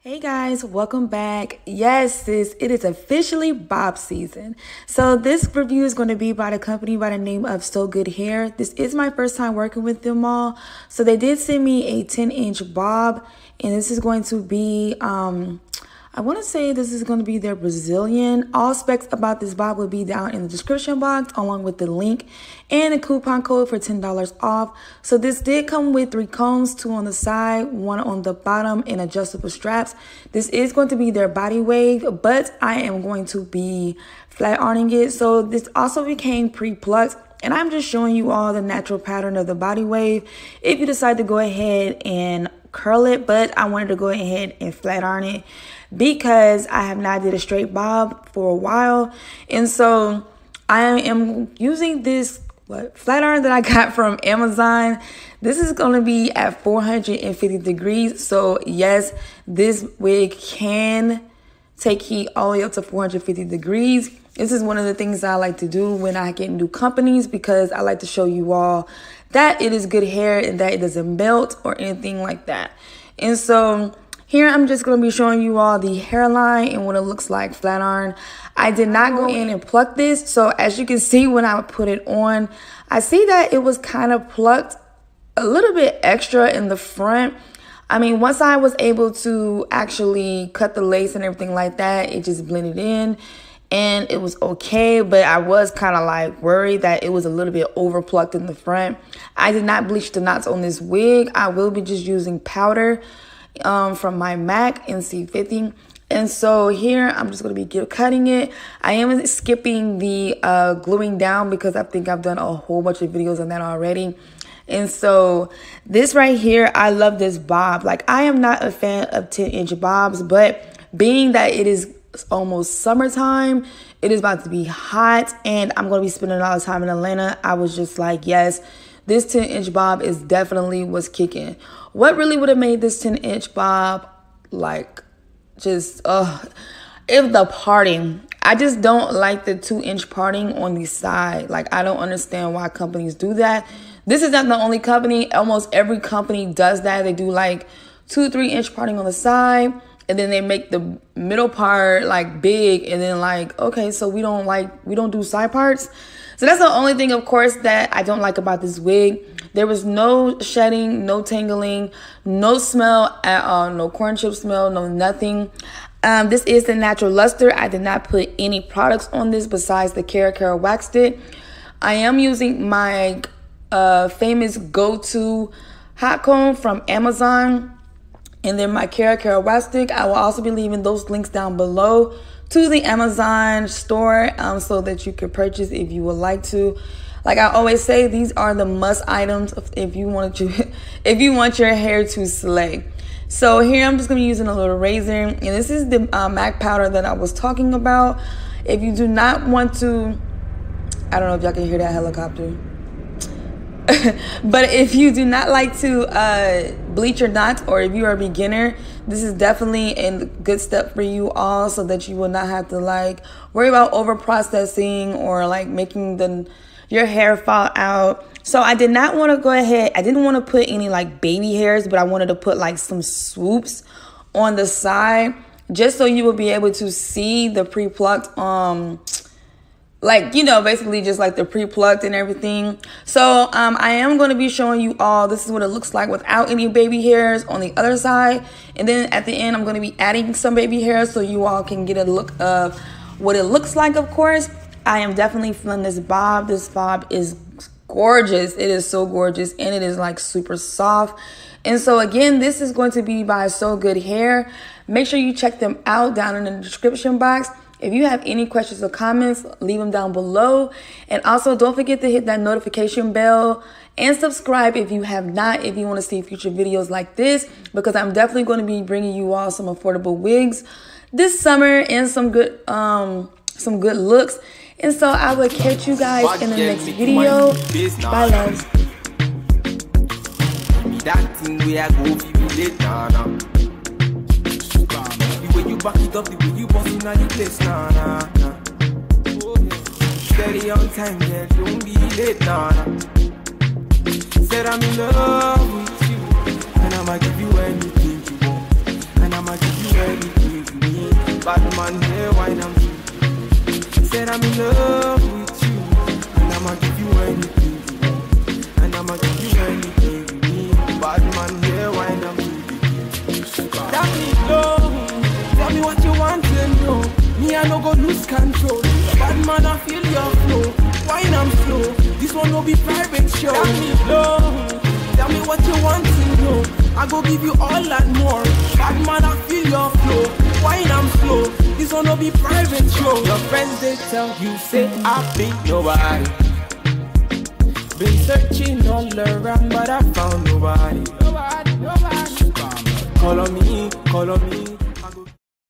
Hey guys, welcome back. Yes, it is officially bob season. So this review is going to be by the company by the name of Sogoodhair. This is my first time working with them all. So they did send me a 10-inch bob, and this is going to be I want to say this is going to be their Brazilian. All specs about this bob will be down in the description box along with the link and a coupon code for $10 off. So this did come with 3 combs, 2 on the side, 1 on the bottom, and adjustable straps. This is going to be their body wave, but I am going to be flat ironing it. So this also became pre-plucked, and I'm just showing you all the natural pattern of the body wave if you decide to go ahead and curl it, but I wanted to go ahead and flat iron it because I have not did a straight bob for a while. And so I am using this flat iron that I got from Amazon. This is going to be at 450 degrees. So yes, this wig can take heat all the way up to 450 degrees. This is one of the things I like to do when I get new companies, because I like to show you all that it is good hair and that it doesn't melt or anything like that. And so here I'm just going to be showing you all the hairline and what it looks like flat iron. I did not go in and pluck this. So as you can see, when I put it on, I see that it was kind of plucked a little bit extra in the front. I mean, once I was able to actually cut the lace and everything like that, it just blended in and it was okay. But I was kind of like worried that it was a little bit over plucked in the front. I did not bleach the knots on this wig. I will be just using powder from my MAC NC50. And so here I'm just going to be cutting it. I am skipping the gluing down because I think I've done a whole bunch of videos on that already. And so this right here, I love this bob. Like, I am not a fan of 10-inch bobs, but being that it is almost summertime, it is about to be hot, and I'm going to be spending a lot of time in Atlanta, I was just like, yes, this 10-inch bob is definitely what's kicking. What really would have made this 10-inch bob like just if the parting, I just don't like the 2-inch parting on the side. Like, I don't understand why companies do that. This is not the only company. Almost every company does that. They do like 2-3-inch parting on the side, and then they make the middle part like big, and then like, okay, so we don't do side parts. So that's the only thing, of course, that I don't like about this wig. There was no shedding, no tangling, no smell at all, no corn chip smell, no nothing. This is the natural luster. I did not put any products on this besides the Cara waxed it. I am using my famous go-to hot comb from Amazon, and then my Cara wax stick. I will also be leaving those links down below to the Amazon store so that you can purchase if you would like to. Like I always say, these are the must items if you want your hair to slay. So here I'm just gonna be using a little razor, and this is the MAC powder that I was talking about. If you do not want to, I don't know if y'all can hear that helicopter. But if you do not like to bleach your knots, or if you are a beginner, this is definitely a good step for you all, so that you will not have to like worry about over processing or like making your hair fall out. So I did not want to go ahead, I didn't want to put any like baby hairs, but I wanted to put like some swoops on the side, just so you will be able to see the pre-plucked like, you know, basically just like the pre-plucked and everything. So I am going to be showing you all, this is what it looks like without any baby hairs on the other side. And then at the end, I'm going to be adding some baby hairs so you all can get a look of what it looks like, of course. I am definitely feeling this bob. This bob is gorgeous. It is so gorgeous, and it is like super soft. And so again, this is going to be by Sogoodhair. Make sure you check them out down in the description box. If you have any questions or comments, leave them down below. And also, don't forget to hit that notification bell and subscribe if you have not, if you want to see future videos like this, because I'm definitely going to be bringing you all some affordable wigs this summer and some good looks. And so I will catch you guys in the next video. Bye, loves. That thing where I go now. You back it up, the way you boss in the place, nah. Steady on time, yeah, don't be late, nah. Said I'm in love with you, and I'ma give you anything you want, and I'ma give you wine I'm you said I'm in love with you, and I'ma give you anything you want, and I'ma give you anything you need. Bad man, yeah, wine I'm you. Tell me low, tell me what you want to know. Me I no go lose control. Bad man, I feel your flow. Wine I'm slow. This one will be private show. Tell me low, tell me what you want to know. I go give you all that more. Bad man, I feel your flow. Wine I'm slow. This one will be private show. Your friends they tell you say I be nobody. Been searching all around, but I found nobody. Nobody. Call on me, call on me.